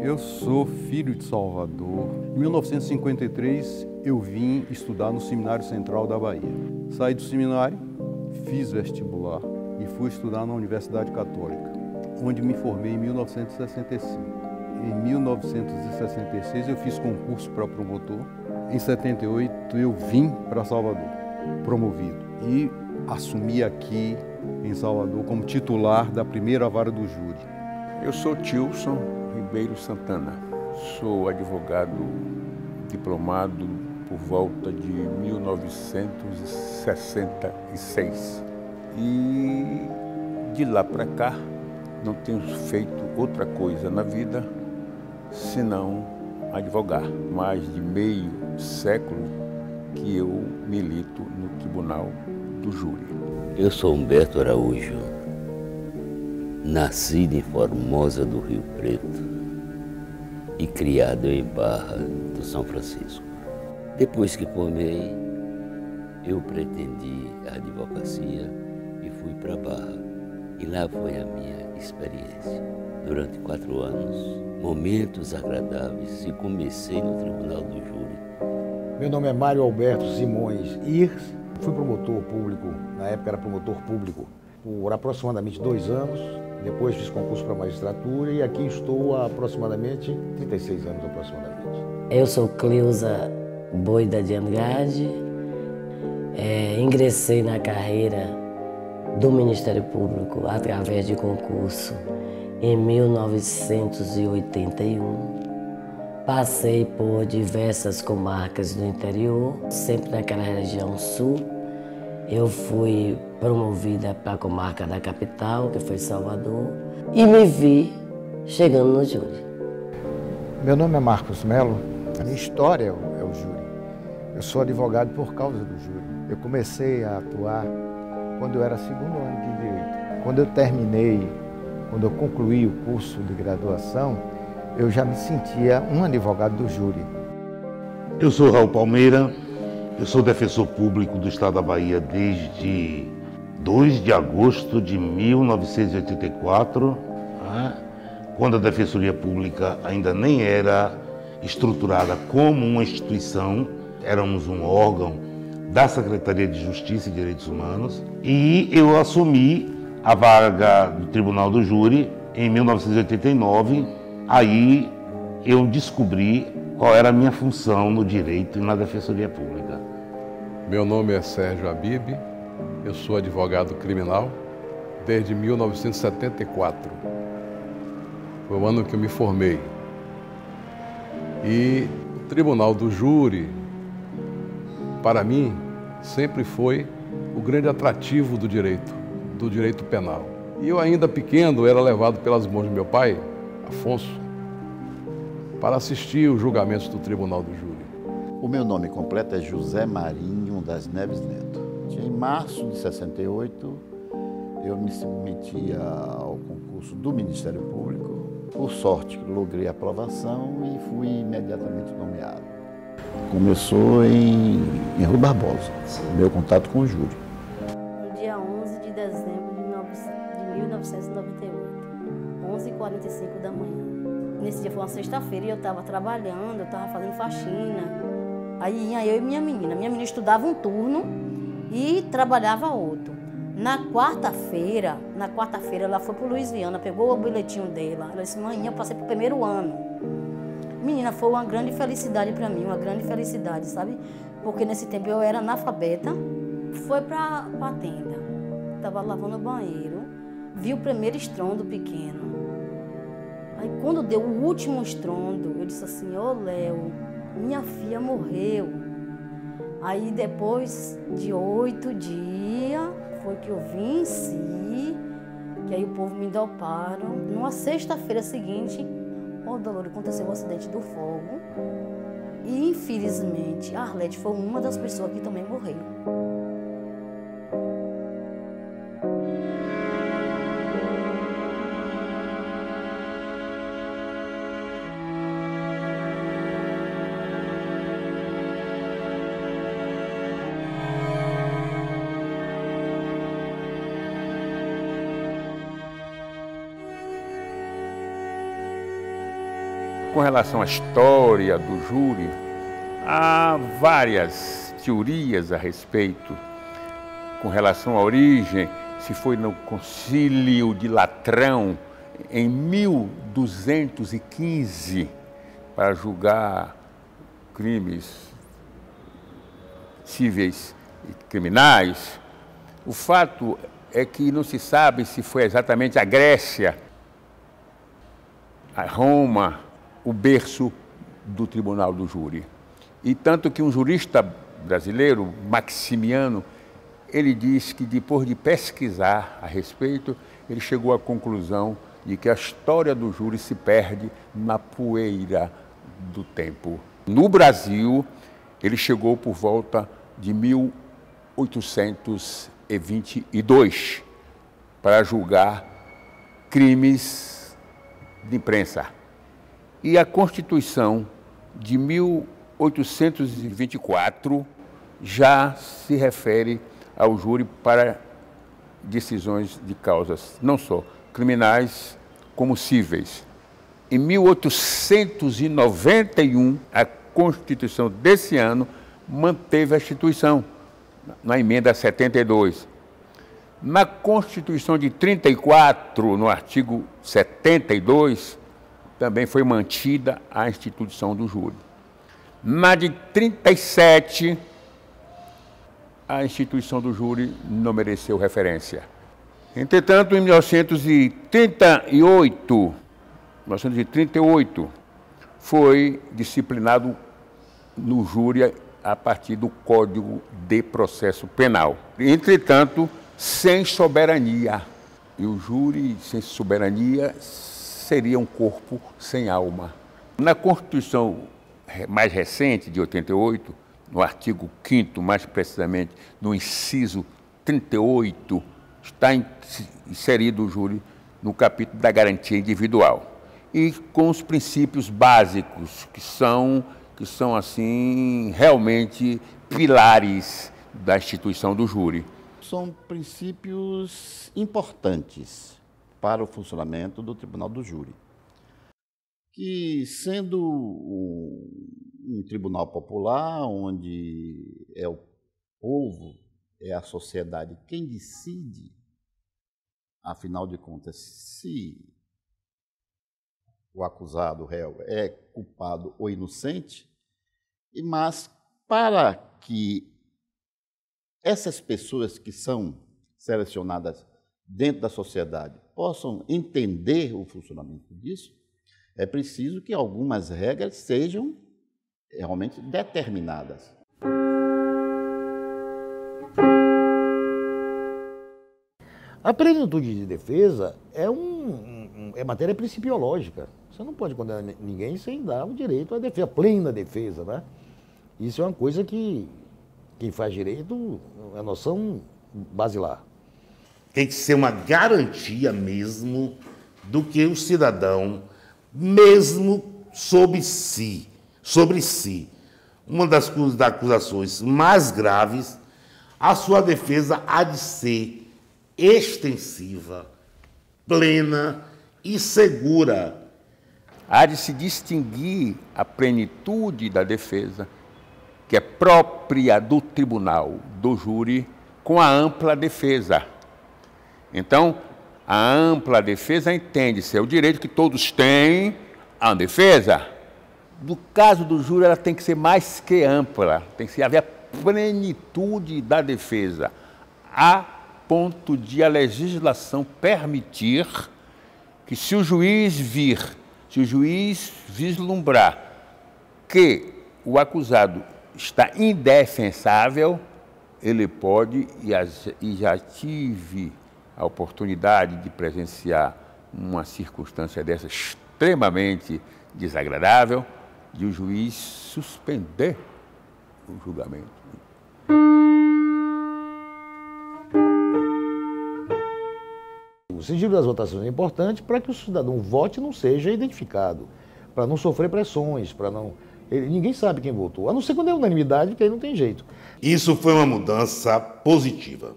Eu sou filho de Salvador. Em 1953, eu vim estudar no Seminário Central da Bahia. Saí do seminário, fiz vestibular e fui estudar na Universidade Católica, onde me formei em 1965. Em 1966, eu fiz concurso para promotor. Em 78, eu vim para Salvador, promovido, e assumi aqui em Salvador como titular da primeira vara do júri. Eu sou Tilson Ribeiro Santana, sou advogado diplomado por volta de 1966 e de lá para cá não tenho feito outra coisa na vida senão advogar. Mais de meio século que eu milito no Tribunal do Júri. Eu sou Humberto Araújo, nascido em Formosa do Rio Preto e criado em Barra do São Francisco. Depois que formei, eu pretendi a advocacia e fui para Barra. E lá foi a minha experiência. Durante 4 anos, momentos agradáveis, e comecei no Tribunal do Júri. Meu nome é Mário Alberto Simões Irs, fui promotor público, na época era promotor público, por aproximadamente 2 anos. Depois fiz concurso para magistratura e aqui estou há aproximadamente 36 anos aproximadamente. Eu sou Cleusa Boida de Andrade, ingressei na carreira do Ministério Público através de concurso em 1981. Passei por diversas comarcas do interior, sempre naquela região sul. Eu fui promovida para a comarca da capital, que foi Salvador, e me vi chegando no júri. Meu nome é Marcos Melo, a minha história é o júri. Eu sou advogado por causa do júri. Eu comecei a atuar quando eu era 2º ano de Direito. Quando eu concluí o curso de graduação, eu já me sentia um advogado do júri. Eu sou Raul Palmeira, eu sou defensor público do Estado da Bahia desde 2 de agosto de 1984, quando a Defensoria Pública ainda nem era estruturada como uma instituição, éramos um órgão da Secretaria de Justiça e Direitos Humanos, e eu assumi a vaga do Tribunal do Júri em 1989. Aí eu descobri qual era a minha função no direito e na Defensoria Pública. Meu nome é Sérgio Abib, eu sou advogado criminal desde 1974. Foi o ano que eu me formei. E o Tribunal do Júri, para mim, sempre foi o grande atrativo do direito penal. E eu, ainda pequeno, era levado pelas mãos de meu pai, Afonso, para assistir os julgamentos do Tribunal do Júri. O meu nome completo é José Marinho das Neves Neto. Em março de 68, eu me submeti ao concurso do Ministério Público. Por sorte, logrei a aprovação e fui imediatamente nomeado. Começou em Rui Barbosa, meu contato com o júri. No dia 11 de dezembro de 1998, 11h45 da manhã. Nesse dia foi uma sexta-feira e eu estava trabalhando, eu estava fazendo faxina. Aí ia eu e minha menina. Minha menina estudava um turno e trabalhava outro. Na quarta-feira, ela foi para o Luiz Viana, pegou o bilhetinho dela. Ela disse, mãe, eu passei para o 1º ano. Menina, foi uma grande felicidade para mim, uma grande felicidade, sabe? Porque nesse tempo eu era analfabeta. Foi para a tenda, estava lavando o banheiro, vi o primeiro estrondo pequeno. Aí quando deu o último estrondo, eu disse assim, ô Léo, minha filha morreu. Aí depois de 8 dias, foi que eu venci, que aí o povo me doparam. Numa sexta-feira seguinte, ô Dolores, aconteceu o acidente do fogo. E infelizmente, a Arlete foi uma das pessoas que também morreu. com relação à história do júri, há várias teorias a respeito. Com relação à origem, se foi no Concílio de Latrão, em 1215, para julgar crimes cíveis e criminais. O fato é que não se sabe se foi exatamente a Grécia, a Roma, o berço do Tribunal do Júri. E tanto que um jurista brasileiro, Maximiano, ele diz que depois de pesquisar a respeito, ele chegou à conclusão de que a história do júri se perde na poeira do tempo. No Brasil, ele chegou por volta de 1822 para julgar crimes de imprensa. E a Constituição de 1824 já se refere ao júri para decisões de causas não só criminais como cíveis. Em 1891, a Constituição desse ano manteve a instituição, na emenda 72. Na Constituição de 34, no artigo 72, também foi mantida a instituição do júri. Na de 37, a instituição do júri não mereceu referência. Entretanto, em 1938, foi disciplinado no júri a partir do Código de Processo Penal. Entretanto, sem soberania. E o júri sem soberania seria um corpo sem alma. Na Constituição mais recente, de 88, no artigo 5º, mais precisamente no inciso 38, está inserido o júri no capítulo da garantia individual. E com os princípios básicos, que são assim, realmente pilares da instituição do júri. São princípios importantes para o funcionamento do Tribunal do Júri, que, sendo um tribunal popular, onde é o povo, é a sociedade quem decide, afinal de contas, se o acusado, o réu, é culpado ou inocente, mas para que essas pessoas que são selecionadas dentro da sociedade possam entender o funcionamento disso, é preciso que algumas regras sejam realmente determinadas. A plenitude de defesa é matéria principiológica. Você não pode condenar ninguém sem dar o direito à defesa, plena defesa, né? Isso é uma coisa que quem faz direito é a noção basilar. Tem que ser uma garantia mesmo do que o cidadão, mesmo sobre si, uma das acusações mais graves, a sua defesa há de ser extensiva, plena e segura. Há de se distinguir a plenitude da defesa, que é própria do tribunal, do júri, com a ampla defesa. Então, a ampla defesa entende-se, é o direito que todos têm à defesa. No caso do júri, ela tem que ser mais que ampla, tem que haver a plenitude da defesa, a ponto de a legislação permitir que, se o juiz vislumbrar que o acusado está indefensável, ele pode, e já tive a oportunidade de presenciar uma circunstância dessa extremamente desagradável, de o juiz suspender o julgamento. O sigilo das votações é importante para que o cidadão vote e não seja identificado, para não sofrer pressões, para não... Ninguém sabe quem votou, a não ser quando é unanimidade, porque aí não tem jeito. Isso foi uma mudança positiva.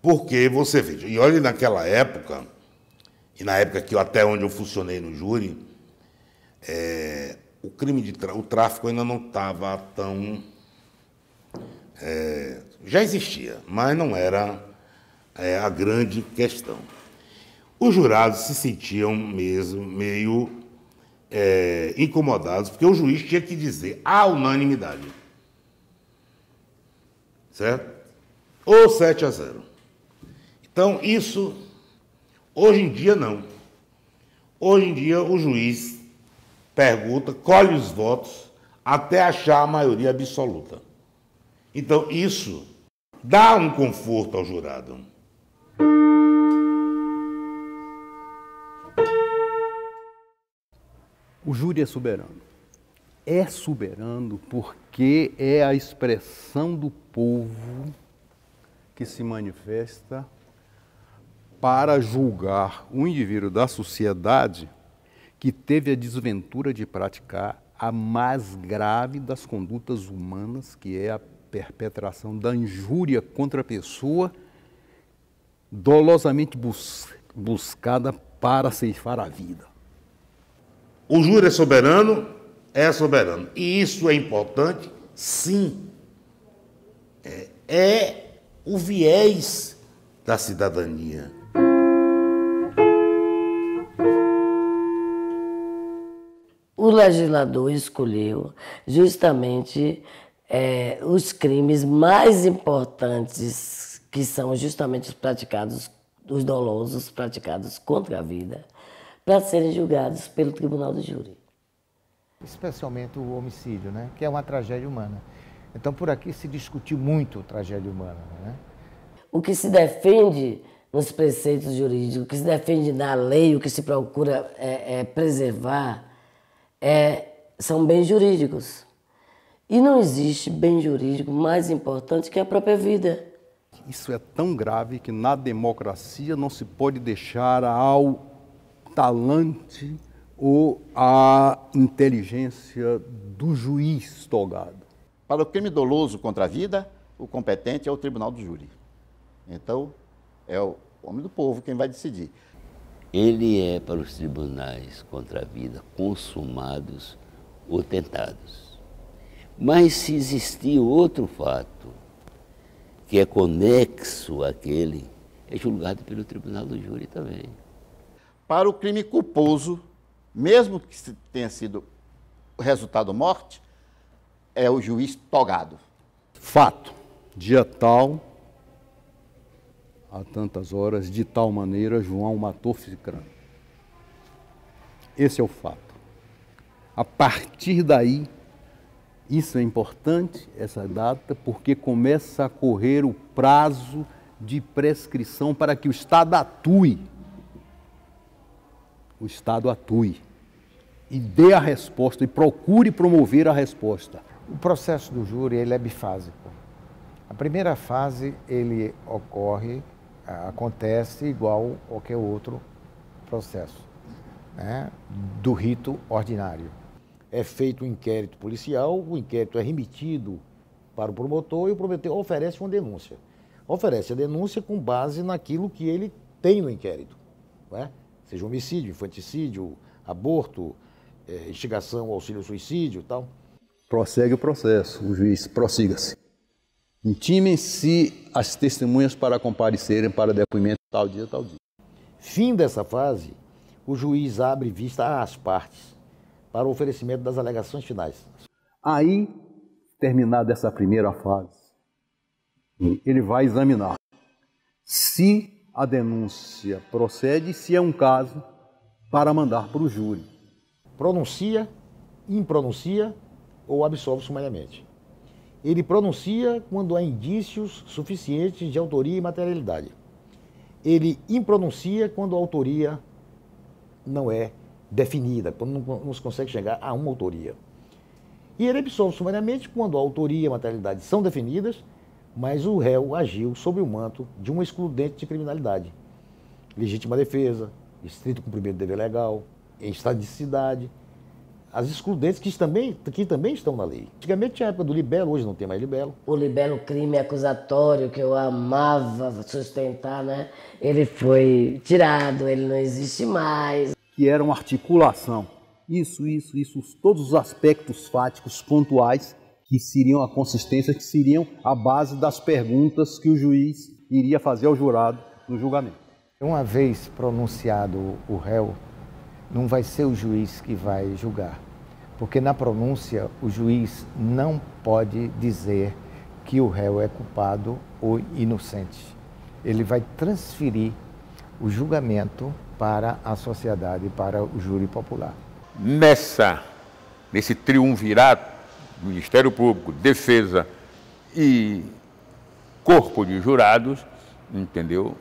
Porque você veja, e olha naquela época, e na época que até onde eu funcionei no júri, o tráfico ainda não estava tão... já existia, mas não era a grande questão. Os jurados se sentiam mesmo meio incomodados, porque o juiz tinha que dizer a unanimidade. Certo? Ou 7-0. Então, isso, hoje em dia, não. Hoje em dia, o juiz pergunta, colhe os votos, até achar a maioria absoluta. Então, isso dá um conforto ao jurado. O júri é soberano. É soberano porque é a expressão do povo que se manifesta para julgar um indivíduo da sociedade que teve a desventura de praticar a mais grave das condutas humanas, que é a perpetração da injúria contra a pessoa dolosamente buscada para ceifar a vida. O júri é soberano, e isso é importante, sim. É o viés da cidadania. O legislador escolheu justamente os crimes mais importantes, que são justamente os praticados, os dolosos praticados contra a vida, para serem julgados pelo tribunal do júri. Especialmente o homicídio, né? Que é uma tragédia humana. Então, por aqui se discutiu muito tragédia humana, né? O que se defende nos preceitos jurídicos, o que se defende na lei, o que se procura preservar, são bens jurídicos. E não existe bem jurídico mais importante que a própria vida. Isso é tão grave que na democracia não se pode deixar ao talante ou à inteligência do juiz togado. Para o crime doloso contra a vida, o competente é o tribunal do júri. Então, é o homem do povo quem vai decidir. Ele é para os tribunais contra a vida consumados ou tentados. Mas se existir outro fato que é conexo àquele, é julgado pelo tribunal do júri também. Para o crime culposo, mesmo que tenha sido o resultado morte, é o juiz togado. Fato, dia tal, a tantas horas, de tal maneira, João matou Cicrano. Esse é o fato. A partir daí, isso é importante, essa data, porque começa a correr o prazo de prescrição para que o Estado atue. O Estado atue e dê a resposta, e procure promover a resposta. O processo do júri ele é bifásico. A primeira fase ele acontece igual a qualquer outro processo, né, do rito ordinário. É feito um inquérito policial, o inquérito é remetido para o promotor e o promotor oferece uma denúncia. Oferece a denúncia com base naquilo que ele tem no inquérito, né? Seja homicídio, infanticídio, aborto, instigação ao auxílio-suicídio e tal. Prossegue o processo, o juiz prossiga-se. Intimem-se as testemunhas para comparecerem para depoimento tal dia, tal dia. Fim dessa fase, o juiz abre vista às partes para o oferecimento das alegações finais. Aí, terminada essa primeira fase, ele vai examinar se a denúncia procede, se é um caso para mandar para o júri. Pronuncia, impronuncia ou absolve sumariamente. Ele pronuncia quando há indícios suficientes de autoria e materialidade. Ele impronuncia quando a autoria não é definida, quando não se consegue chegar a uma autoria. E ele absolve sumariamente quando a autoria e a materialidade são definidas, mas o réu agiu sob o manto de um excludente de criminalidade. Legítima defesa, estrito cumprimento do dever legal, estaticidade, as excludentes que também estão na lei. Antigamente tinha a época do libelo, hoje não tem mais libelo. O libelo crime acusatório, que eu amava sustentar, né? Ele foi tirado, ele não existe mais. Que era uma articulação Isso. Todos os aspectos fáticos pontuais que seriam a consistência, que seriam a base das perguntas que o juiz iria fazer ao jurado no julgamento. Uma vez pronunciado o réu, não vai ser o juiz que vai julgar, porque na pronúncia o juiz não pode dizer que o réu é culpado ou inocente. Ele vai transferir o julgamento para a sociedade, para o júri popular. Nesse triunvirato, Ministério Público, Defesa e Corpo de Jurados, entendeu?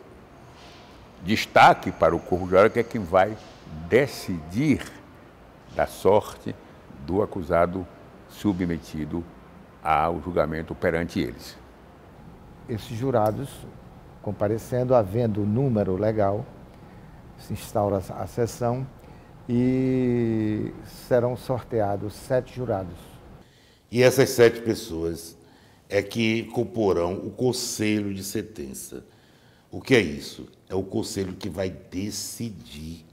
Destaque para o Corpo de Jurados, que é quem vai decidir da sorte do acusado submetido ao julgamento perante eles. Esses jurados, comparecendo, havendo número legal, se instaura a sessão e serão sorteados 7 jurados. E essas 7 pessoas é que comporão o Conselho de Sentença. O que é isso? É o conselho que vai decidir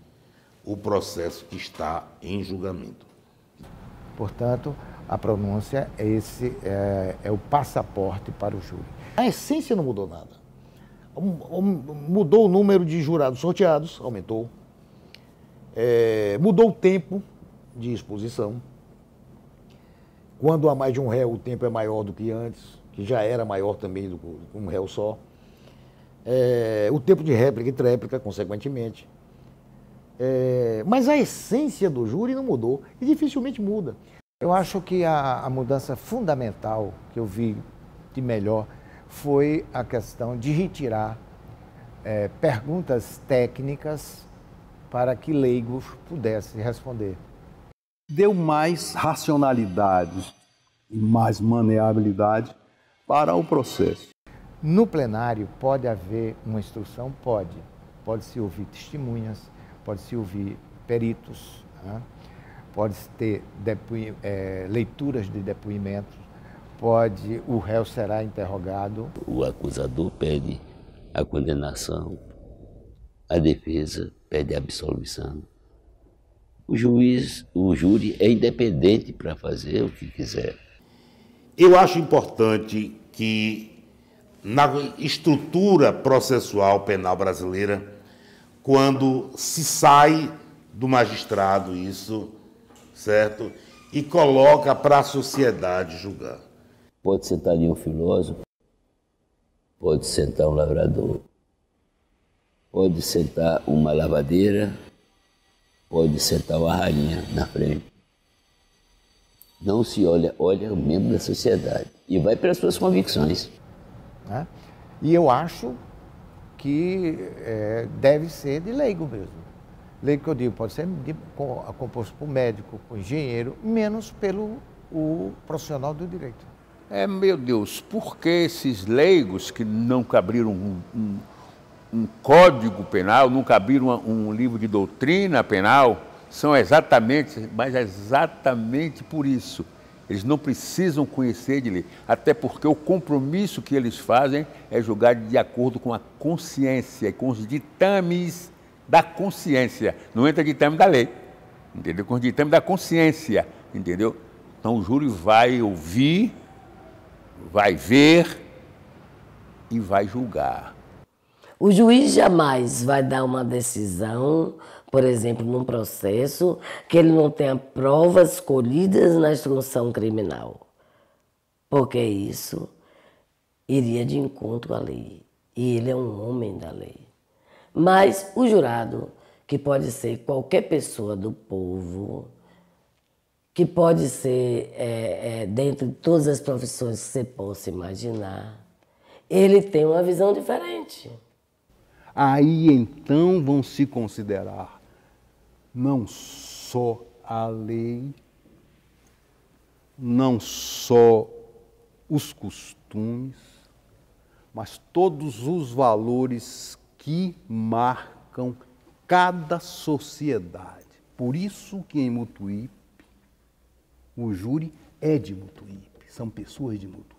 o processo que está em julgamento. Portanto, a pronúncia é o passaporte para o júri. A essência não mudou nada. Mudou o número de jurados sorteados, aumentou. Mudou o tempo de exposição. Quando há mais de um réu, o tempo é maior do que antes, que já era maior também do que um réu só. O tempo de réplica e tréplica, consequentemente. Mas a essência do júri não mudou e dificilmente muda. Eu acho que a mudança fundamental que eu vi de melhor foi a questão de retirar perguntas técnicas para que leigos pudessem responder. Deu mais racionalidade e mais maneabilidade para o processo. No plenário pode haver uma instrução? Pode-se ouvir testemunhas, pode-se ouvir peritos, né? Pode-se ter leituras de depoimentos, o réu será interrogado. O acusador pede a condenação, a defesa pede a absolvição. O júri é independente para fazer o que quiser. Eu acho importante que na estrutura processual penal brasileira, quando se sai do magistrado isso, certo? E coloca para a sociedade julgar. Pode sentar ali um filósofo, pode sentar um lavrador, pode sentar uma lavadeira, pode sentar uma rainha na frente. Não se olha o membro da sociedade e vai pelas suas convicções. E eu acho que deve ser de leigo mesmo. Leigo que eu digo, pode ser composto por médico, por engenheiro, menos pelo profissional do direito. Meu Deus, por que esses leigos que nunca abriram um código penal, nunca abriram um livro de doutrina penal, são exatamente por isso. Eles não precisam conhecer de lei, até porque o compromisso que eles fazem é julgar de acordo com a consciência, com os ditames da consciência. Não entra ditame da lei, entendeu? Com os ditames da consciência, entendeu? Então o júri vai ouvir, vai ver e vai julgar. O juiz jamais vai dar uma decisão, por exemplo, num processo, que ele não tenha provas colhidas na instrução criminal. Porque isso iria de encontro à lei. E ele é um homem da lei. Mas o jurado, que pode ser qualquer pessoa do povo, que pode ser dentro de todas as profissões que você possa imaginar, ele tem uma visão diferente. Aí então vão se considerar não só a lei, não só os costumes, mas todos os valores que marcam cada sociedade. Por isso que em Mutuípe, o júri é de Mutuípe, são pessoas de Mutuípe.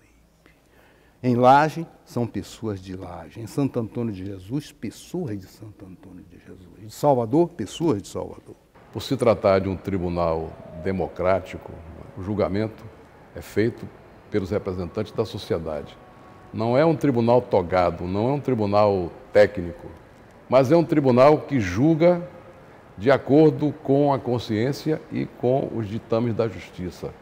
Em Laje, são pessoas de Laje. Em Santo Antônio de Jesus, pessoas de Santo Antônio de Jesus. Em Salvador, pessoas de Salvador. Por se tratar de um tribunal democrático, o julgamento é feito pelos representantes da sociedade. Não é um tribunal togado, não é um tribunal técnico, mas é um tribunal que julga de acordo com a consciência e com os ditames da justiça.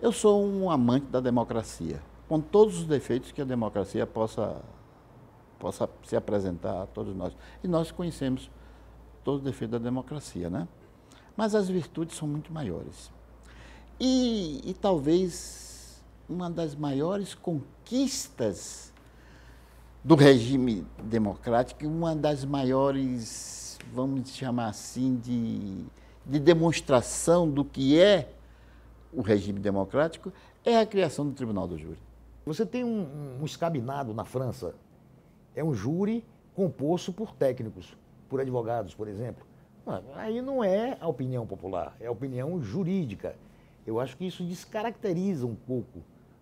Eu sou um amante da democracia, com todos os defeitos que a democracia possa se apresentar a todos nós. E nós conhecemos todos os defeitos da democracia, né? Mas as virtudes são muito maiores. E talvez uma das maiores conquistas do regime democrático, uma das maiores, vamos chamar assim, de demonstração do que é o regime democrático, é a criação do Tribunal do Júri. Você tem um escabinado na França, é um júri composto por técnicos, por advogados, por exemplo. Aí não é a opinião popular, é a opinião jurídica. Eu acho que isso descaracteriza um pouco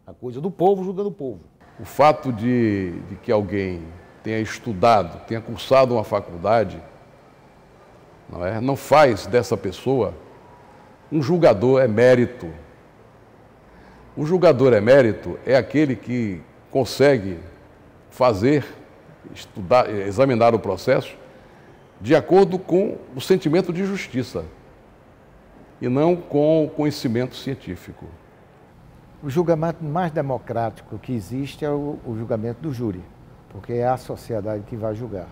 a coisa do povo julgando o povo. O fato de que alguém tenha estudado, tenha cursado uma faculdade, não faz dessa pessoa um julgador emérito. O julgador emérito é aquele que consegue fazer, estudar, examinar o processo de acordo com o sentimento de justiça e não com o conhecimento científico. O julgamento mais democrático que existe é o julgamento do júri, porque é a sociedade que vai julgar,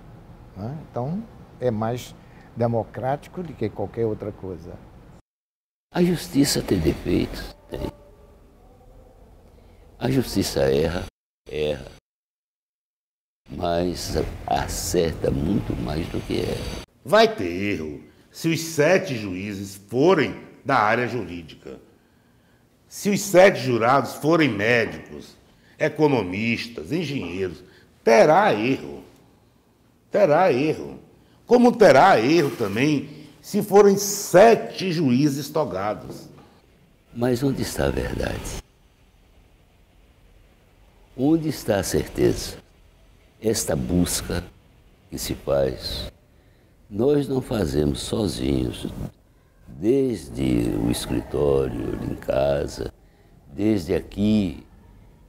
né? Então, é mais democrático do que qualquer outra coisa. A justiça tem defeitos? Tem. A justiça erra, mas acerta muito mais do que erra. Vai ter erro se os 7 juízes forem da área jurídica. Se os 7 jurados forem médicos, economistas, engenheiros, terá erro. Terá erro. Como terá erro também se forem 7 juízes togados. Mas onde está a verdade? Onde está a certeza? Esta busca que se faz, nós não fazemos sozinhos, desde o escritório, em casa, desde aqui,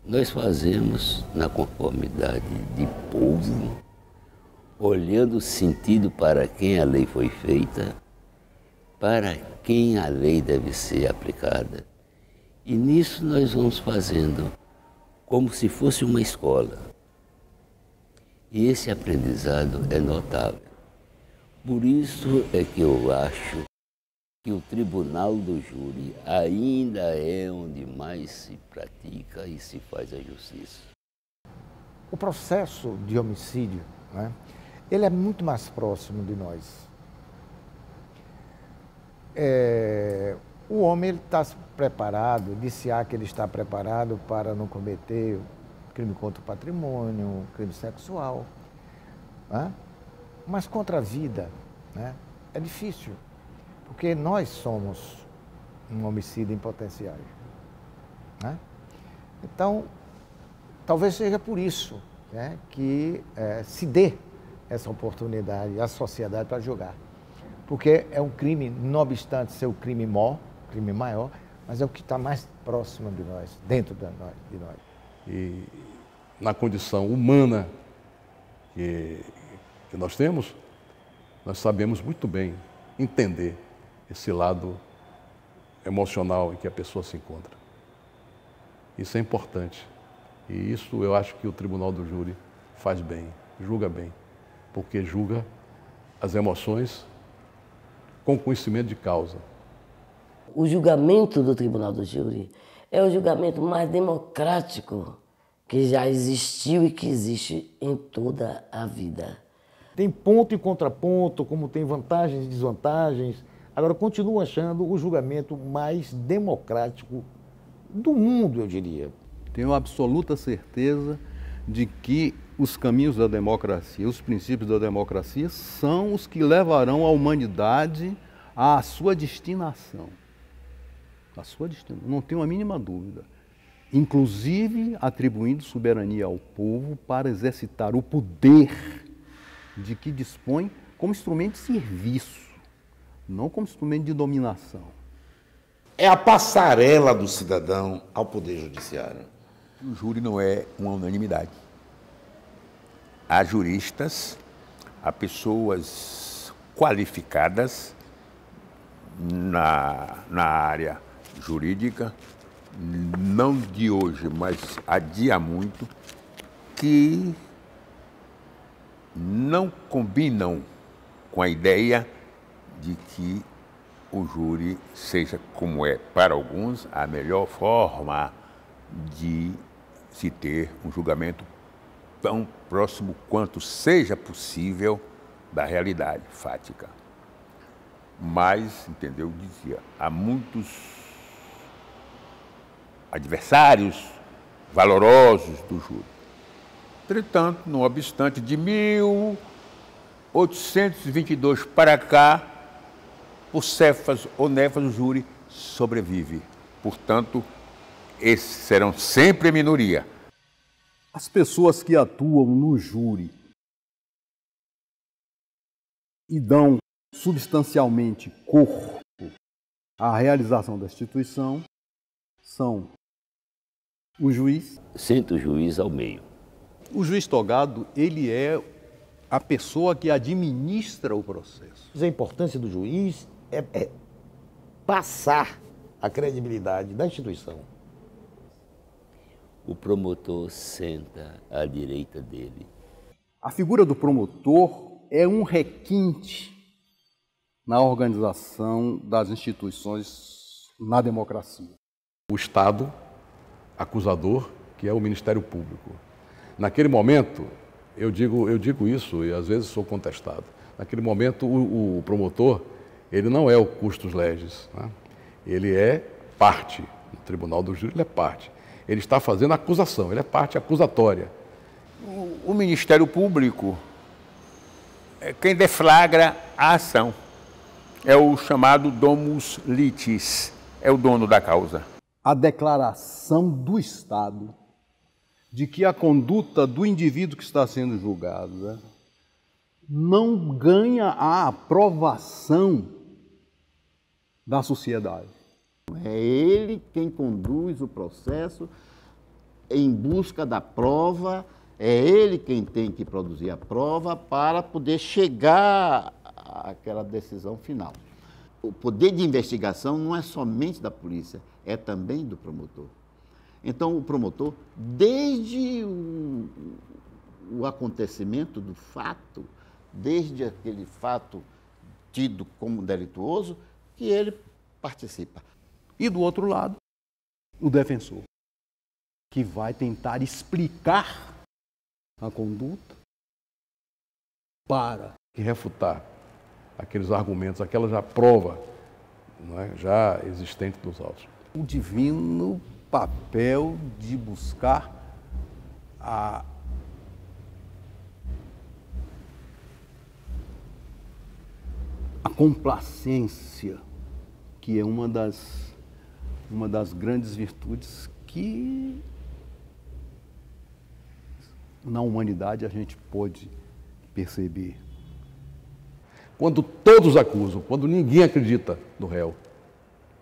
nós fazemos na conformidade de povo, olhando o sentido para quem a lei foi feita, para quem a lei deve ser aplicada. E nisso nós vamos fazendo como se fosse uma escola. E esse aprendizado é notável. Por isso é que eu acho que o Tribunal do Júri ainda é onde mais se pratica e se faz a justiça. O processo de homicídio, né, ele é muito mais próximo de nós. O homem está preparado, disse-á que ele está preparado para não cometer crime contra o patrimônio, crime sexual, né? Mas contra a vida, né, é difícil, porque nós somos um homicídio em potencial, né? Então, talvez seja por isso, né, que se dê essa oportunidade à sociedade para julgar, porque é um crime, não obstante ser o crime maior, mas é o que está mais próximo de nós, dentro de nós. E na condição humana que nós temos, nós sabemos muito bem entender esse lado emocional em que a pessoa se encontra. Isso é importante. E isso eu acho que o Tribunal do Júri faz bem, julga bem, porque julga as emoções com conhecimento de causa. O julgamento do Tribunal do Júri é o julgamento mais democrático que já existiu e que existe em toda a vida. Tem ponto e contraponto, como tem vantagens e desvantagens. Agora, continuo achando o julgamento mais democrático do mundo, eu diria. Tenho absoluta certeza de que os caminhos da democracia, os princípios da democracia, são os que levarão a humanidade à sua destinação. A sua destinação, não tenho a mínima dúvida. Inclusive atribuindo soberania ao povo para exercitar o poder de que dispõe como instrumento de serviço não como instrumento de dominação. É a passarela do cidadão ao Poder Judiciário. O júri não é uma unanimidade. Há juristas, há pessoas qualificadas na área jurídica, não de hoje, mas há dia muito, que não combinam com a ideia de que o júri seja, como é para alguns, a melhor forma de se ter um julgamento tão próximo quanto seja possível da realidade fática. Mas, entendeu, dizia, há muitos adversários valorosos do júri. Entretanto, não obstante, de 1822 para cá, por cefas ou nefas, o júri sobrevive. Portanto, esses serão sempre a minoria. As pessoas que atuam no júri e dão substancialmente corpo à realização da instituição são o juiz. Senta o juiz ao meio. O juiz togado, ele é a pessoa que administra o processo. A importância do juiz é passar a credibilidade da instituição. O promotor senta à direita dele. A figura do promotor é um requinte na organização das instituições na democracia. O Estado acusador, que é o Ministério Público. Naquele momento, eu digo isso e às vezes sou contestado. Naquele momento, o promotor, ele não é o custos legis, né? Ele é parte. No Tribunal do Júri, ele é parte. Ele está fazendo acusação, ele é parte acusatória. O Ministério Público é quem deflagra a ação. É o chamado domus litis, é o dono da causa. A declaração do Estado de que a conduta do indivíduo que está sendo julgado não ganha a aprovação da sociedade. É ele quem conduz o processo em busca da prova, é ele quem tem que produzir a prova para poder chegar àquela decisão final. O poder de investigação não é somente da polícia, é também do promotor. Então, o promotor, desde o acontecimento do fato, desde aquele fato tido como delituoso, que ele participa. E do outro lado, o defensor, que vai tentar explicar a conduta para refutar aqueles argumentos, aquela já prova, não é, já existente dos autos. O divino papel de buscar a complacência, que é uma das grandes virtudes que na humanidade a gente pode perceber. Quando todos acusam, quando ninguém acredita no réu,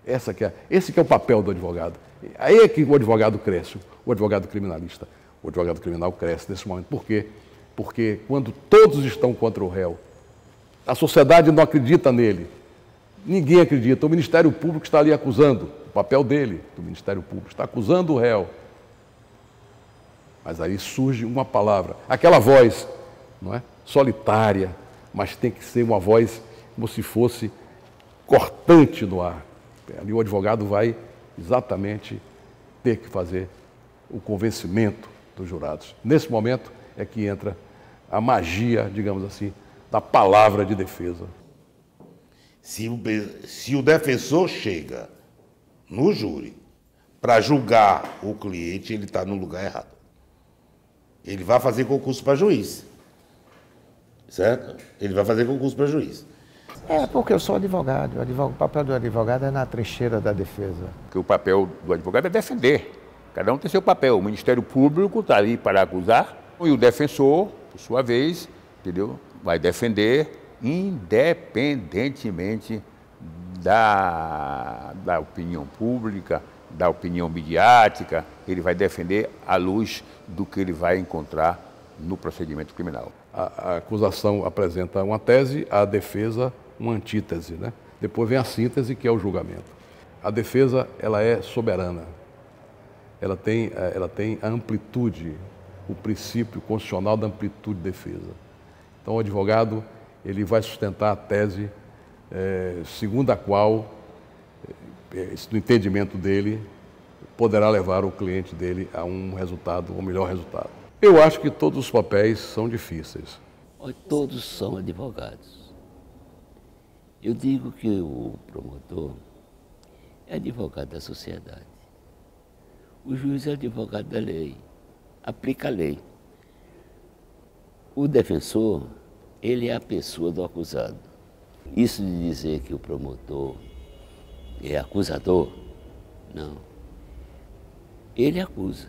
esse que é o papel do advogado. Aí é que o advogado cresce, o advogado criminalista. O advogado criminal cresce nesse momento. Por quê? Porque quando todos estão contra o réu, a sociedade não acredita nele. Ninguém acredita. O Ministério Público está ali acusando. O papel dele, do Ministério Público, está acusando o réu. Mas aí surge uma palavra, aquela voz, não é? Solitária, mas tem que ser uma voz como se fosse cortante no ar. Ali o advogado vai exatamente ter que fazer o convencimento dos jurados. Nesse momento é que entra a magia, digamos assim, da palavra de defesa. Se o defensor chega no júri para julgar o cliente, ele está no lugar errado. Ele vai fazer concurso para juiz. Certo? Ele vai fazer concurso para juiz. É, porque eu sou advogado. O papel do advogado é na trincheira da defesa. Porque o papel do advogado é defender. Cada um tem seu papel. O Ministério Público está ali para acusar e o defensor, por sua vez, entendeu? Vai defender independentemente da opinião pública, da opinião midiática, ele vai defender à luz do que ele vai encontrar no procedimento criminal. A acusação apresenta uma tese, a defesa uma antítese, né? Depois vem a síntese, que é o julgamento. A defesa, ela é soberana. Ela tem a amplitude, o princípio constitucional da amplitude de defesa. Então, o advogado, ele vai sustentar a tese segundo a qual, no entendimento dele, poderá levar o cliente dele a um resultado, ao melhor resultado. Eu acho que todos os papéis são difíceis. Todos são advogados. Eu digo que o promotor é advogado da sociedade. O juiz é advogado da lei, aplica a lei. O defensor, ele é a pessoa do acusado. Isso de dizer que o promotor é acusador, não. Ele acusa,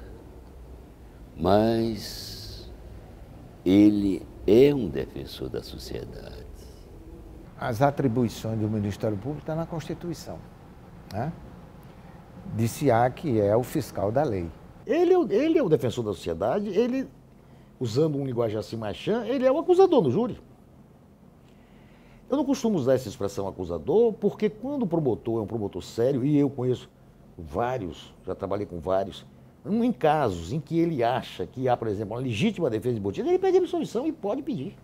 mas ele é um defensor da sociedade. As atribuições do Ministério Público estão na Constituição, né? Disse-á que é o fiscal da lei. Ele é o defensor da sociedade, ele, usando um linguagem assim machã, ele é o acusador no júri. Eu não costumo usar essa expressão acusador, porque quando o promotor é um promotor sério, e eu conheço vários, já trabalhei com vários, em casos em que ele acha que há, por exemplo, uma legítima defesa de botina, ele pede absolvição e pode pedir.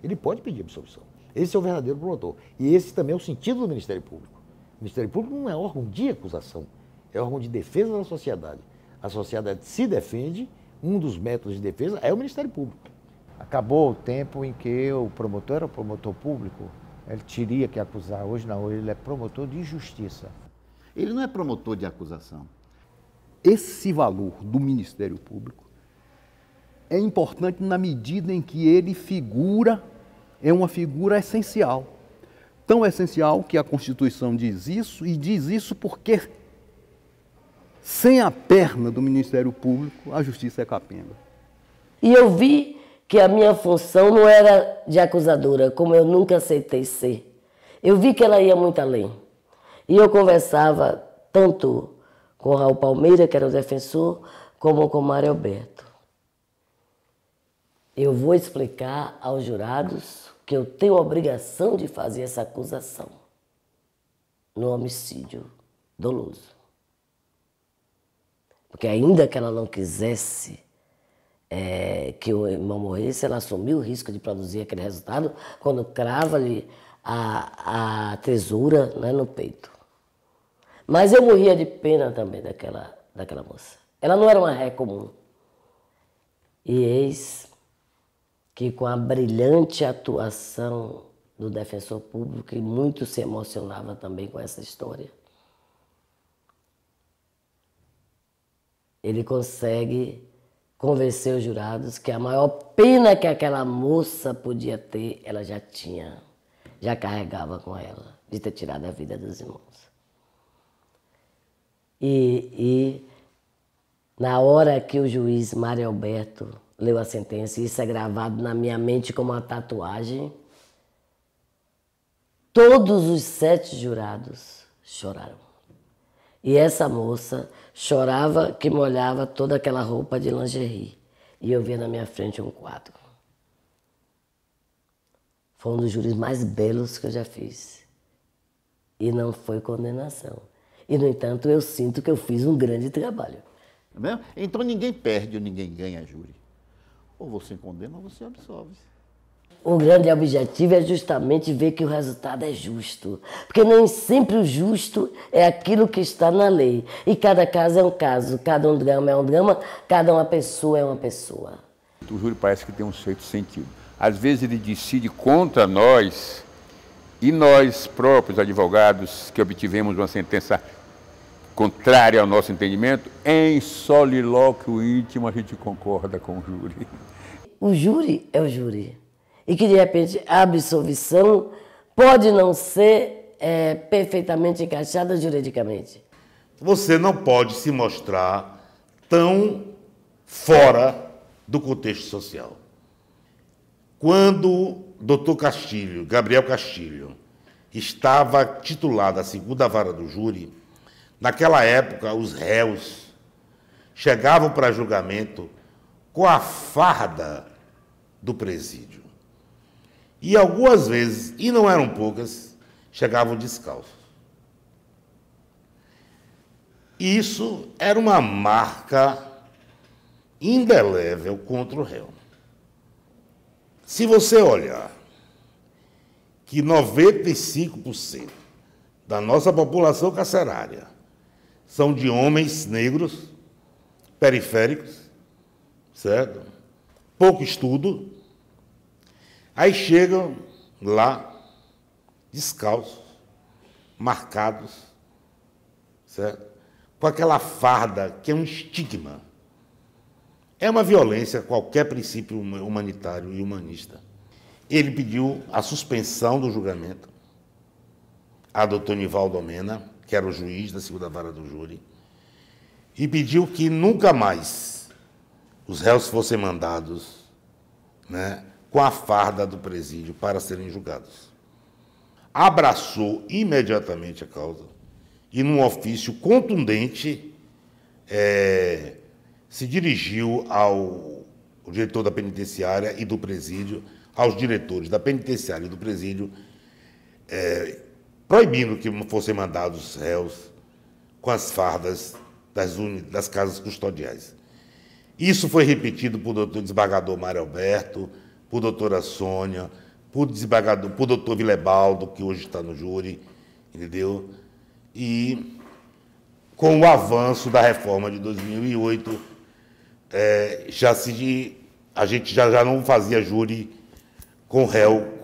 Ele pode pedir absolvição. Esse é o verdadeiro promotor. E esse também é o sentido do Ministério Público. O Ministério Público não é órgão de acusação, é órgão de defesa da sociedade. A sociedade se defende, um dos métodos de defesa é o Ministério Público. Acabou o tempo em que o promotor era o promotor público, ele teria que acusar. Hoje não, ele é promotor de justiça. Ele não é promotor de acusação. Esse valor do Ministério Público é importante na medida em que ele é uma figura essencial. Tão essencial que a Constituição diz isso, e diz isso porque sem a perna do Ministério Público, a justiça é capenga. E eu vi que a minha função não era de acusadora, como eu nunca aceitei ser. Eu vi que ela ia muito além. E eu conversava tanto com o Raul Palmeira, que era o defensor, como com o Mário Alberto. Eu vou explicar aos jurados que eu tenho a obrigação de fazer essa acusação no homicídio doloso. Porque ainda que ela não quisesse que o irmão morresse, ela assumiu o risco de produzir aquele resultado quando crava-lhe a tesoura, né, no peito. Mas eu morria de pena também daquela moça. Ela não era uma ré comum. E eis que com a brilhante atuação do defensor público, que muito se emocionava também com essa história, ele consegue convencer os jurados que a maior pena que aquela moça podia ter, ela já tinha, já carregava com ela, de ter tirado a vida dos irmãos. E na hora que o juiz Mário Alberto leu a sentença, e isso é gravado na minha mente como uma tatuagem, todos os 7 jurados choraram. E essa moça chorava que molhava toda aquela roupa de lingerie. E eu via na minha frente um quadro. Foi um dos júris mais belos que eu já fiz. E não foi condenação. E, no entanto, eu sinto que eu fiz um grande trabalho. É mesmo? Então ninguém perde ou ninguém ganha júri. Ou você condena ou você absolve. O grande objetivo é justamente ver que o resultado é justo. Porque nem sempre o justo é aquilo que está na lei. E cada caso é um caso, cada um drama é um drama, cada uma pessoa é uma pessoa. O júri parece que tem um certo sentido. Às vezes ele decide contra nós, e nós próprios, advogados, que obtivemos uma sentença contrária ao nosso entendimento, em solilóquio íntimo a gente concorda com o júri. O júri é o júri. E que, de repente, a absolvição pode não ser perfeitamente encaixada juridicamente. Você não pode se mostrar tão fora do contexto social. Quando o doutor Castilho, Gabriel Castilho, estava titulada a segunda vara do júri, naquela época os réus chegavam para julgamento com a farda do presídio. E algumas vezes, e não eram poucas, chegavam descalços. E isso era uma marca indelével contra o réu. Se você olhar que 95% da nossa população carcerária são de homens negros, periféricos, certo? Pouco estudo, aí chegam lá descalços, marcados, certo? Com aquela farda que é um estigma. É uma violência a qualquer princípio humanitário e humanista. Ele pediu a suspensão do julgamento a doutor Nivaldo Mena, que era o juiz da segunda vara do júri, e pediu que nunca mais os réus fossem mandados, né, com a farda do presídio para serem julgados. Abraçou imediatamente a causa e, num ofício contundente, se dirigiu ao diretor da penitenciária e do presídio, aos diretores da penitenciária e do presídio, proibindo que fossem mandados réus com as fardas das casas custodiais. Isso foi repetido por doutor desembargador Mário Alberto, por doutora Sônia, por doutor Vilebaldo, que hoje está no júri, entendeu? E com o avanço da reforma de 2008, a gente já não fazia júri com réu,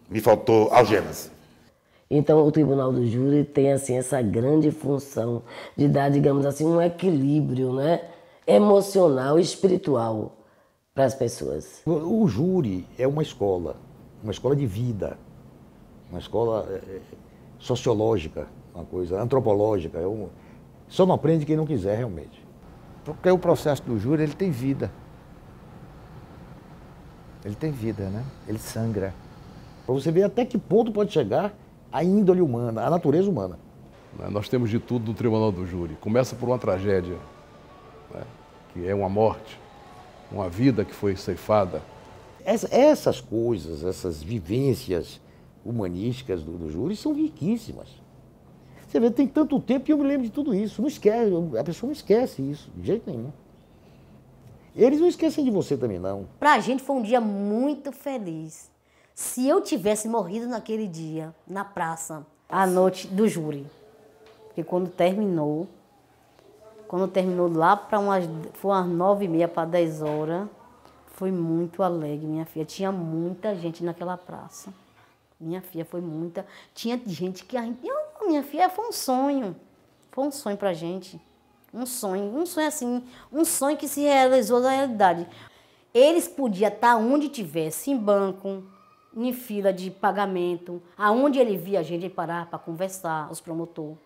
me faltou algemas. Então, o Tribunal do Júri tem assim, essa grande função de dar, digamos assim, um equilíbrio, né, emocional e espiritual para as pessoas. O júri é uma escola de vida, uma escola sociológica, uma coisa antropológica. Só não aprende quem não quiser realmente. Porque o processo do júri, ele tem vida. Ele tem vida, né? Ele sangra. Para você ver até que ponto pode chegar a índole humana, a natureza humana. Nós temos de tudo no Tribunal do Júri. Começa por uma tragédia, né, que é uma morte, uma vida que foi ceifada. Essas coisas, essas vivências humanísticas do júri são riquíssimas. Você vê, tem tanto tempo que eu me lembro de tudo isso. Não esquece, a pessoa não esquece isso, de jeito nenhum. Eles não esquecem de você também, não. Pra gente foi um dia muito feliz. Se eu tivesse morrido naquele dia, na praça, à noite do júri, porque quando terminou lá para umas 9h30 para 10 horas, foi muito alegre, minha filha. Tinha muita gente naquela praça. Minha filha, foi muita. Tinha gente que minha filha, foi um sonho pra gente. Um sonho assim, um sonho que se realizou na realidade. Eles podiam estar onde tivesse, em banco, em fila de pagamento, aonde ele via a gente parar para conversar, os promotores.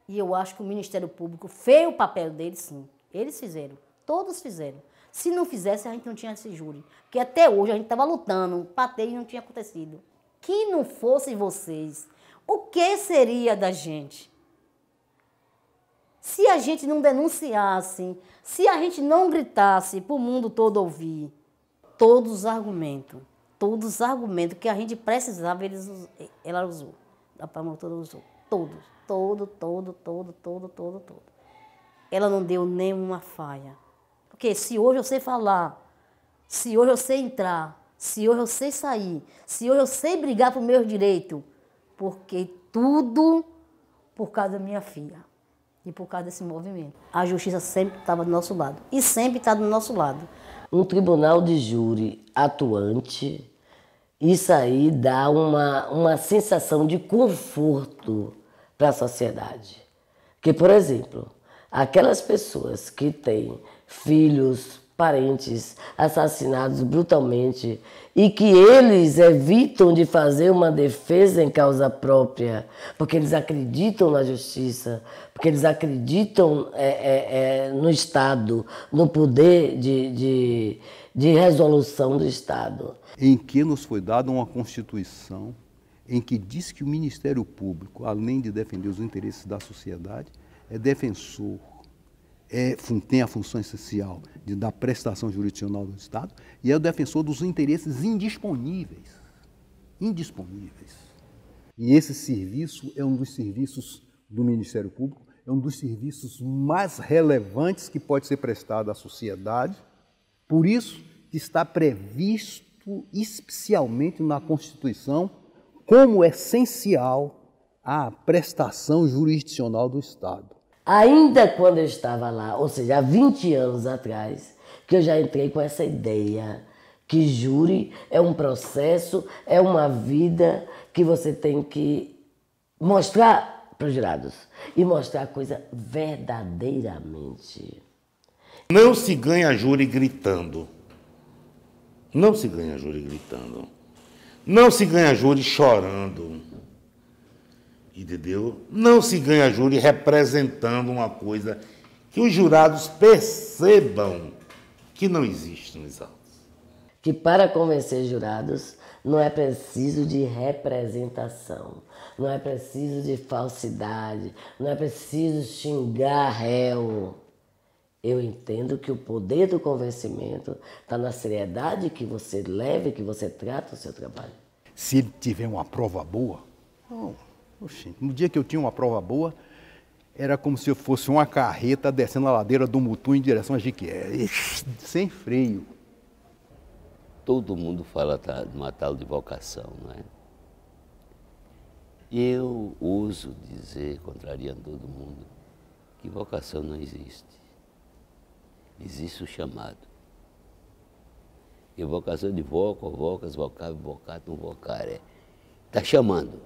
E eu acho que o Ministério Público fez o papel deles, sim. Eles fizeram, todos fizeram. Se não fizesse, a gente não tinha esse júri. Porque até hoje a gente estava lutando, para ter e não tinha acontecido. Que não fossem vocês, o que seria da gente? Se a gente não denunciasse, se a gente não gritasse para o mundo todo ouvir, todos os argumentos que a gente precisava, ela usou. A promotora usou. Todos. Todo. Ela não deu nenhuma falha. Porque se hoje eu sei falar, se hoje eu sei entrar, se hoje eu sei sair, se hoje eu sei brigar por meus direitos, porque tudo por causa da minha filha e por causa desse movimento. A justiça sempre estava do nosso lado e sempre está do nosso lado. Um tribunal de júri atuante, isso aí dá uma sensação de conforto para a sociedade. Que, por exemplo, aquelas pessoas que têm filhos, parentes assassinados brutalmente e que eles evitam de fazer uma defesa em causa própria, porque eles acreditam na justiça, porque eles acreditam no Estado, no poder de resolução do Estado. Em que nos foi dada uma Constituição em que diz que o Ministério Público, além de defender os interesses da sociedade, é defensor, tem a função essencial da prestação jurisdicional do Estado e é o defensor dos interesses indisponíveis. Indisponíveis. E esse serviço é um dos serviços do Ministério Público, é um dos serviços mais relevantes que pode ser prestado à sociedade. Por isso que está previsto especialmente na Constituição como essencial a prestação jurisdicional do Estado. Ainda quando eu estava lá, ou seja, há 20 anos atrás, que eu já entrei com essa ideia que júri é um processo, é uma vida que você tem que mostrar para os jurados e mostrar a coisa verdadeiramente. Não se ganha júri gritando. Não se ganha júri gritando. Não se ganha júri chorando. Entendeu? Não se ganha júri representando uma coisa que os jurados percebam que não existe nos autos. Que para convencer jurados não é preciso de representação, não é preciso de falsidade, não é preciso xingar réu. Eu entendo que o poder do convencimento está na seriedade que você leva e que você trata o seu trabalho. Se ele tiver uma prova boa, não. No dia que eu tinha uma prova boa, era como se eu fosse uma carreta descendo a ladeira do Mutum em direção a Jequié, sem freio. Todo mundo fala de uma tal de vocação, não é? Eu ouso dizer, contrariando todo mundo, que vocação não existe. Existe o chamado. E a vocação de voco, vocas, vocável, vocatum, vocare. Está chamando.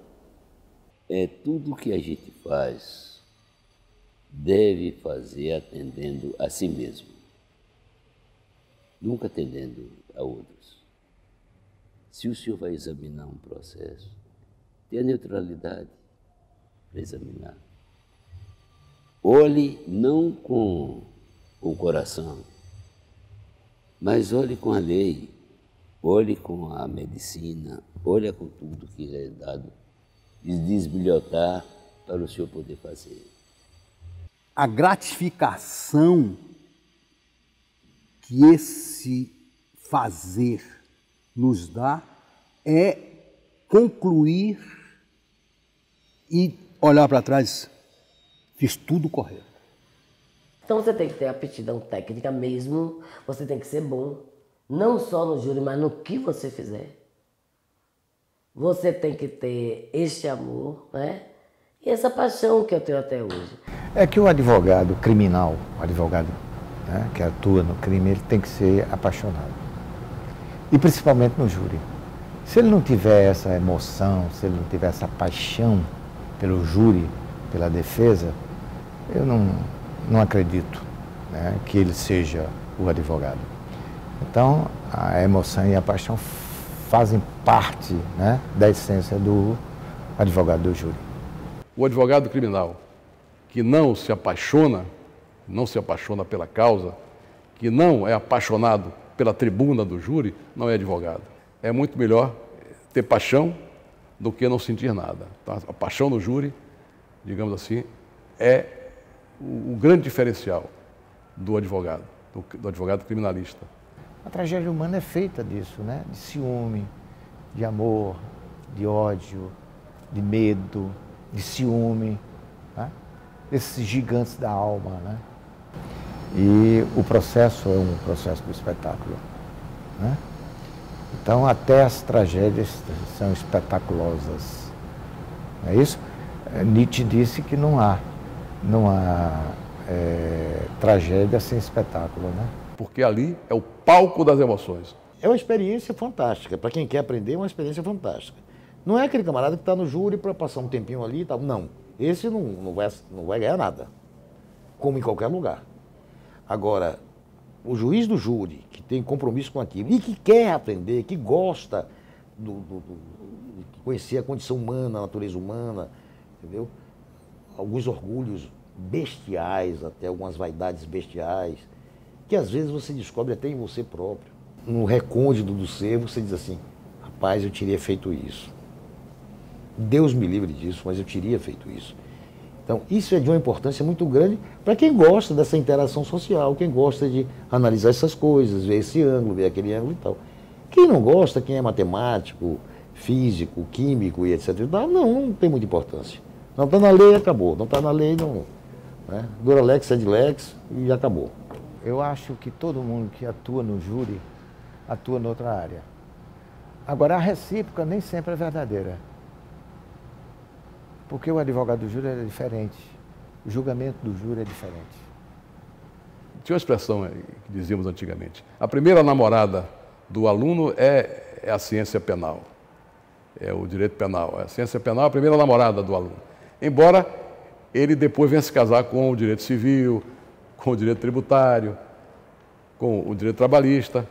É tudo que a gente faz deve fazer atendendo a si mesmo. Nunca atendendo a outros. Se o senhor vai examinar um processo, tenha neutralidade para examinar. Olhe não com o coração, mas olhe com a lei, olhe com a medicina, olhe com tudo que é dado e desbilhotar para o senhor poder fazer. A gratificação que esse fazer nos dá é concluir e olhar para trás, fiz tudo correto. Então você tem que ter aptidão técnica mesmo, você tem que ser bom, não só no júri, mas no que você fizer. Você tem que ter este amor, né? E essa paixão que eu tenho até hoje. É que o advogado criminal, o advogado, né, que atua no crime, ele tem que ser apaixonado. E principalmente no júri. Se ele não tiver essa emoção, se ele não tiver essa paixão pelo júri, pela defesa, eu não acredito, né, que ele seja o advogado. Então, a emoção e a paixão fazem parte, né, da essência do advogado do júri. O advogado criminal que não se apaixona pela causa, que não é apaixonado pela tribuna do júri, não é advogado. É muito melhor ter paixão do que não sentir nada. Tá? A paixão no júri, digamos assim, é o grande diferencial do advogado criminalista. A tragédia humana é feita disso, né? De ciúme, de amor, de ódio, de medo, de ciúme, né? Esses gigantes da alma, né? E o processo é um processo do espetáculo, né? Então até as tragédias são espetaculosas, não é isso? Nietzsche disse que não há tragédia sem espetáculo, né? Porque ali é o palco das emoções. É uma experiência fantástica. Para quem quer aprender, é uma experiência fantástica. Não é aquele camarada que está no júri para passar um tempinho ali e tal. Não. Esse não vai ganhar nada. Como em qualquer lugar. Agora, o juiz do júri, que tem compromisso com aquilo e que quer aprender, que gosta de conhecer a condição humana, a natureza humana, entendeu? Alguns orgulhos bestiais, até algumas vaidades bestiais, que às vezes você descobre até em você próprio. No recôndito do ser, você diz assim, rapaz, eu teria feito isso. Deus me livre disso, mas eu teria feito isso. Então, isso é de uma importância muito grande para quem gosta dessa interação social, quem gosta de analisar essas coisas, ver esse ângulo, ver aquele ângulo e tal. Quem não gosta, quem é matemático, físico, químico e etc. Não tem muita importância. Não está na lei, acabou. Não está na lei, não. Né? Dura lex, sed lex e acabou. Eu acho que todo mundo que atua no júri atua em outra área. Agora, a recíproca nem sempre é verdadeira. Porque o advogado do júri é diferente. O julgamento do júri é diferente. Tinha uma expressão que dizíamos antigamente. A primeira namorada do aluno é a ciência penal. É o direito penal. A ciência penal é a primeira namorada do aluno. Embora ele depois venha se casar com o direito civil, com o direito tributário, com o direito trabalhista,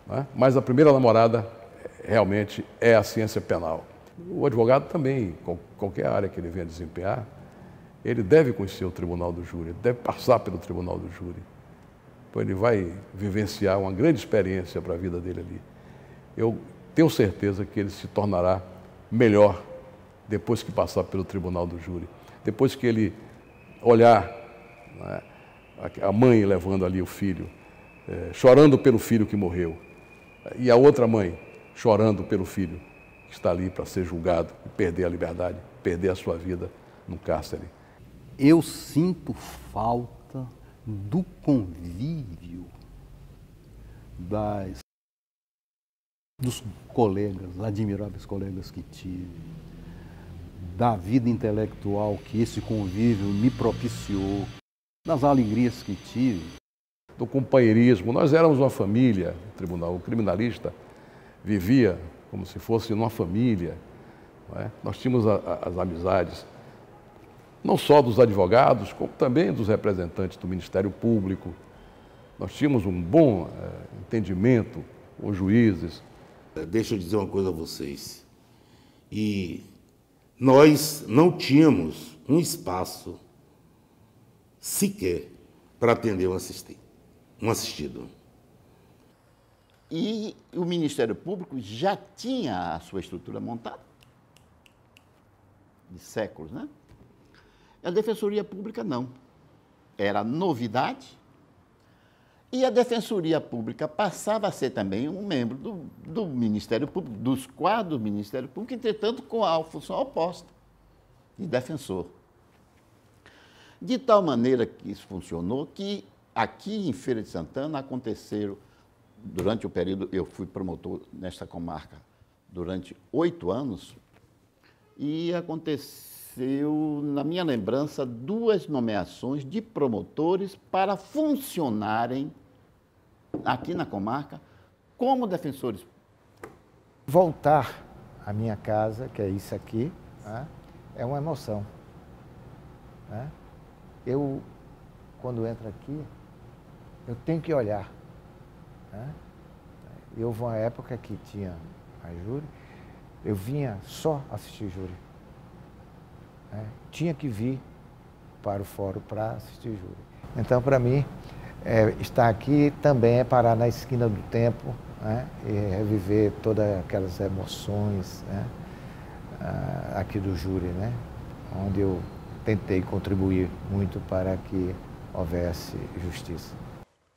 né? Mas a primeira namorada realmente é a ciência penal. O advogado também, qualquer área que ele venha desempenhar, ele deve conhecer o tribunal do júri, ele deve passar pelo tribunal do júri. Então ele vai vivenciar uma grande experiência para a vida dele ali. Eu tenho certeza que ele se tornará melhor depois que passar pelo tribunal do júri. Depois que ele olhar, né, a mãe levando ali o filho, chorando pelo filho que morreu, e a outra mãe chorando pelo filho que está ali para ser julgado, perder a liberdade, perder a sua vida no cárcere. Eu sinto falta do convívio dos colegas, admiráveis colegas que tive, da vida intelectual que esse convívio me propiciou, das alegrias que tive. Do companheirismo, nós éramos uma família, o tribunal, o criminalista vivia como se fosse numa família, não é? Nós tínhamos as amizades, não só dos advogados, como também dos representantes do Ministério Público. Nós tínhamos um bom entendimento com os juízes. Deixa eu dizer uma coisa a vocês. E nós não tínhamos um espaço sequer para atender um assistido. E o Ministério Público já tinha a sua estrutura montada, de séculos, né? A Defensoria Pública não. Era novidade. E a Defensoria Pública passava a ser também um membro do Ministério Público, dos quadros do Ministério Público, entretanto com a função oposta, de defensor. De tal maneira que isso funcionou que aqui em Feira de Santana aconteceram, durante o período, eu fui promotor nesta comarca durante 8 anos, e aconteceu, na minha lembrança, 2 nomeações de promotores para funcionarem aqui na comarca como defensores. Voltar à minha casa, que é isso aqui, né, é uma emoção. Né? Eu, quando entro aqui, eu tenho que olhar. Né? Eu houve uma época que tinha a júri, eu vinha só assistir júri. Né? Tinha que vir para o fórum para assistir júri. Então, para mim, estar aqui também é parar na esquina do tempo, né? E reviver todas aquelas emoções, né? Aqui do júri, né? Onde eu tentei contribuir muito para que houvesse justiça.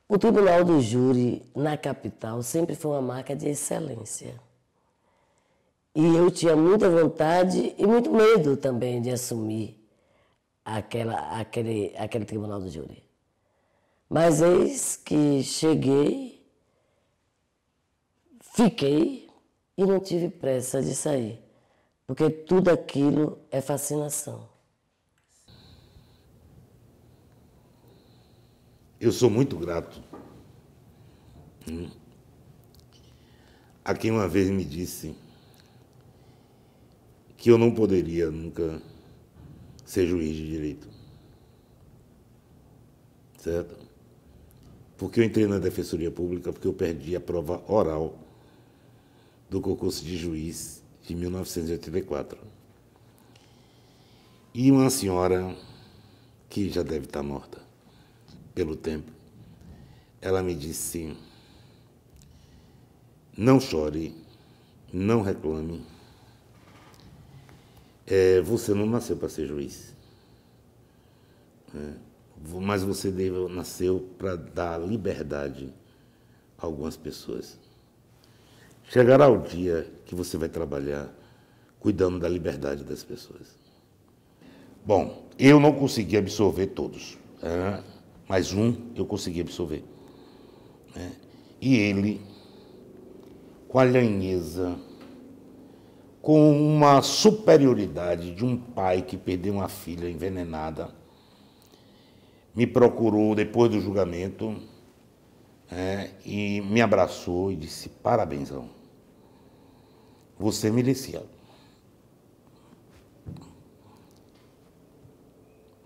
O Tribunal do Júri, na capital, sempre foi uma marca de excelência. E eu tinha muita vontade e muito medo também de assumir aquele Tribunal do Júri. Mas eis que cheguei, fiquei e não tive pressa de sair, porque tudo aquilo é fascinação. Eu sou muito grato a quem uma vez me disse que eu não poderia nunca ser juiz de direito. Certo? Porque eu entrei na Defensoria Pública porque eu perdi a prova oral do concurso de juiz de 1984. E uma senhora, que já deve estar morta pelo tempo, ela me disse: não chore, não reclame, Você não nasceu para ser juiz, mas você nasceu para dar liberdade a algumas pessoas. Chegará o dia que você vai trabalhar cuidando da liberdade das pessoas. Bom, eu não consegui absorver todos, mas um eu consegui absorver. E ele, com a lhanheza, com uma superioridade de um pai que perdeu uma filha envenenada, me procurou depois do julgamento e me abraçou e disse: parabénsão, você merecia.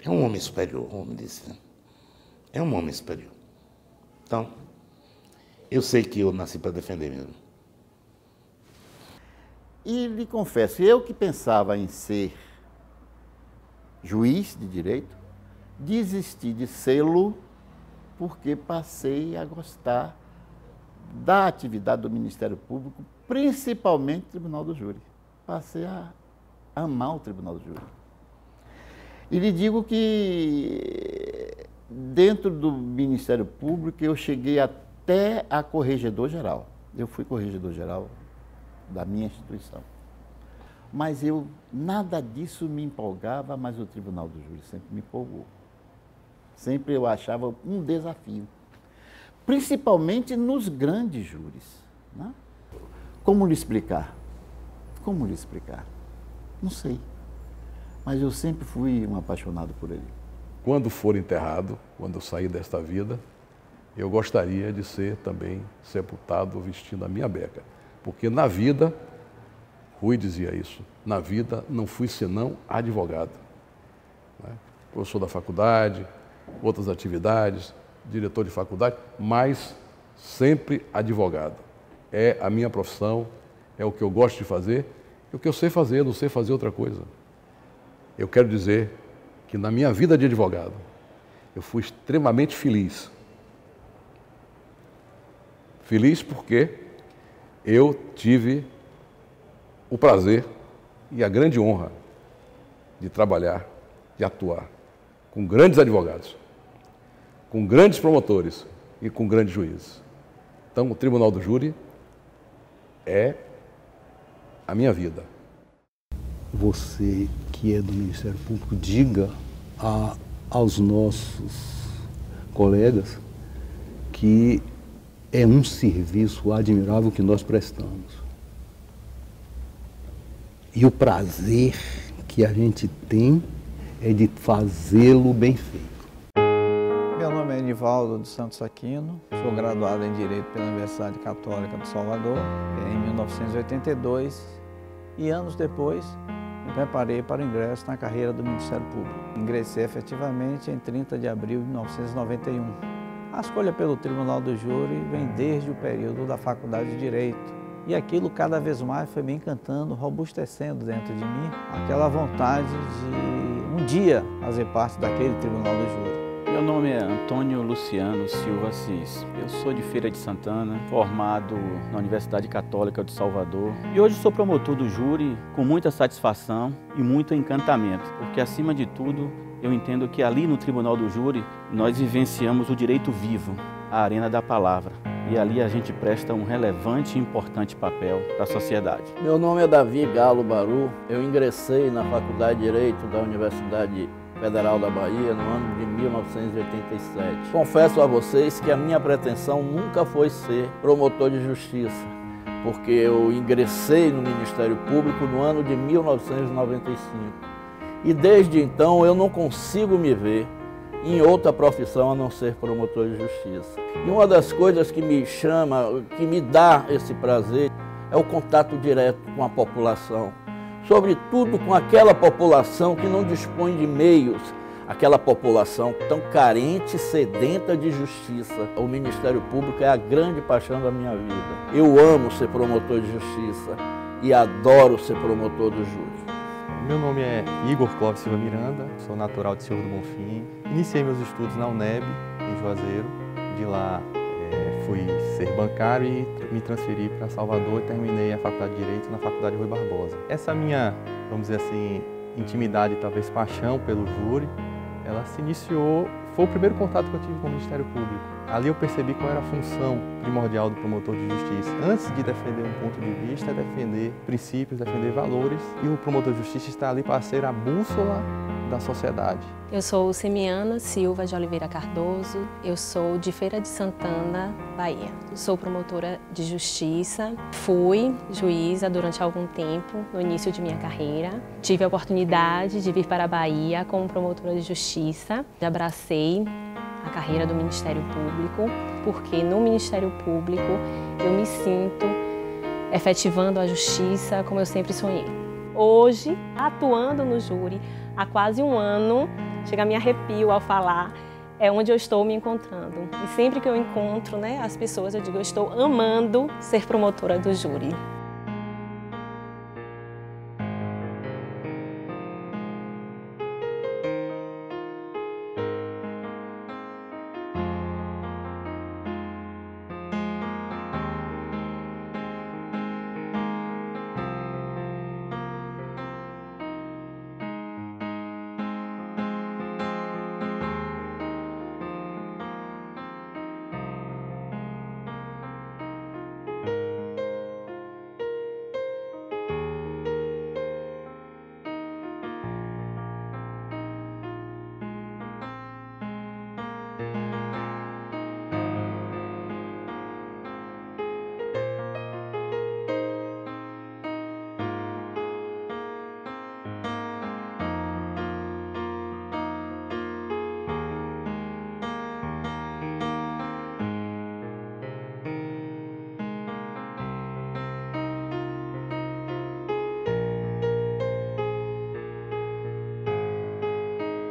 É um homem superior, o homem disse. É um homem superior. Então, eu sei que eu nasci para defender mesmo. E lhe confesso, eu que pensava em ser juiz de direito, desisti de sê-lo porque passei a gostar da atividade do Ministério Público, principalmente o Tribunal do Júri. Passei a amar o Tribunal do Júri. E lhe digo que dentro do Ministério Público eu cheguei até a corregedor-geral. Eu fui corregedor-geral da minha instituição. Mas nada disso me empolgava, mas o Tribunal do Júri sempre me empolgou. Sempre eu achava um desafio, principalmente nos grandes júris. Né? Como lhe explicar? Como lhe explicar? Não sei. Mas eu sempre fui um apaixonado por ele. Quando for enterrado, quando eu sair desta vida, eu gostaria de ser também sepultado vestindo a minha beca. Porque na vida, Rui dizia isso, na vida não fui senão advogado. Professor da faculdade, outras atividades, diretor de faculdade, mas sempre advogado. É a minha profissão, é o que eu gosto de fazer, é o que eu sei fazer, eu não sei fazer outra coisa. Eu quero dizer que na minha vida de advogado, eu fui extremamente feliz. Feliz porque eu tive o prazer e a grande honra de trabalhar, de atuar com grandes advogados, com grandes promotores e com grandes juízes. Então, o Tribunal do Júri é a minha vida. Você que é do Ministério Público, diga aos nossos colegas que é um serviço admirável que nós prestamos. E o prazer que a gente tem é de fazê-lo bem feito. Meu nome é Enivaldo dos Santos Aquino, sou graduado em Direito pela Universidade Católica de Salvador em 1982 e anos depois me preparei para o ingresso na carreira do Ministério Público. Ingressei efetivamente em 30 de abril de 1991. A escolha pelo Tribunal do Júri vem desde o período da Faculdade de Direito. E aquilo cada vez mais foi me encantando, robustecendo dentro de mim aquela vontade de um dia fazer parte daquele Tribunal do Júri. Meu nome é Antônio Luciano Silva Assis. Eu sou de Feira de Santana, formado na Universidade Católica de Salvador. E hoje sou promotor do júri com muita satisfação e muito encantamento, porque acima de tudo eu entendo que ali no Tribunal do Júri nós vivenciamos o direito vivo, a arena da palavra. E ali a gente presta um relevante e importante papel para a sociedade. Meu nome é Davi Galo Baru. Eu ingressei na Faculdade de Direito da Universidade Federal da Bahia no ano de 1987. Confesso a vocês que a minha pretensão nunca foi ser promotor de justiça, porque eu ingressei no Ministério Público no ano de 1995. E desde então eu não consigo me ver em outra profissão a não ser promotor de justiça. E uma das coisas que me chama, que me dá esse prazer, é o contato direto com a população. Sobretudo com aquela população que não dispõe de meios, aquela população tão carente e sedenta de justiça. O Ministério Público é a grande paixão da minha vida. Eu amo ser promotor de justiça e adoro ser promotor do júri. Meu nome é Igor Clóvis Silva Miranda, sou natural de Senhor do Bonfim. Iniciei meus estudos na UNEB, em Juazeiro. De lá fui ser bancário e me transferi para Salvador e terminei a Faculdade de Direito na Faculdade Rui Barbosa. Essa minha, vamos dizer assim, intimidade, talvez paixão pelo júri, ela se iniciou, foi o primeiro contato que eu tive com o Ministério Público. Ali eu percebi qual era a função primordial do promotor de justiça. Antes de defender um ponto de vista, é defender princípios, defender valores. E o promotor de justiça está ali para ser a bússola da sociedade. Eu sou Semiana Silva de Oliveira Cardoso, eu sou de Feira de Santana, Bahia. Sou promotora de justiça, fui juíza durante algum tempo, no início de minha carreira. Tive a oportunidade de vir para a Bahia como promotora de justiça. Abracei a carreira do Ministério Público, porque no Ministério Público eu me sinto efetivando a justiça como eu sempre sonhei. Hoje, atuando no júri, há quase um ano, chega a me arrepio ao falar, é onde eu estou me encontrando. E sempre que eu encontro as pessoas, eu digo, eu estou amando ser promotora do júri.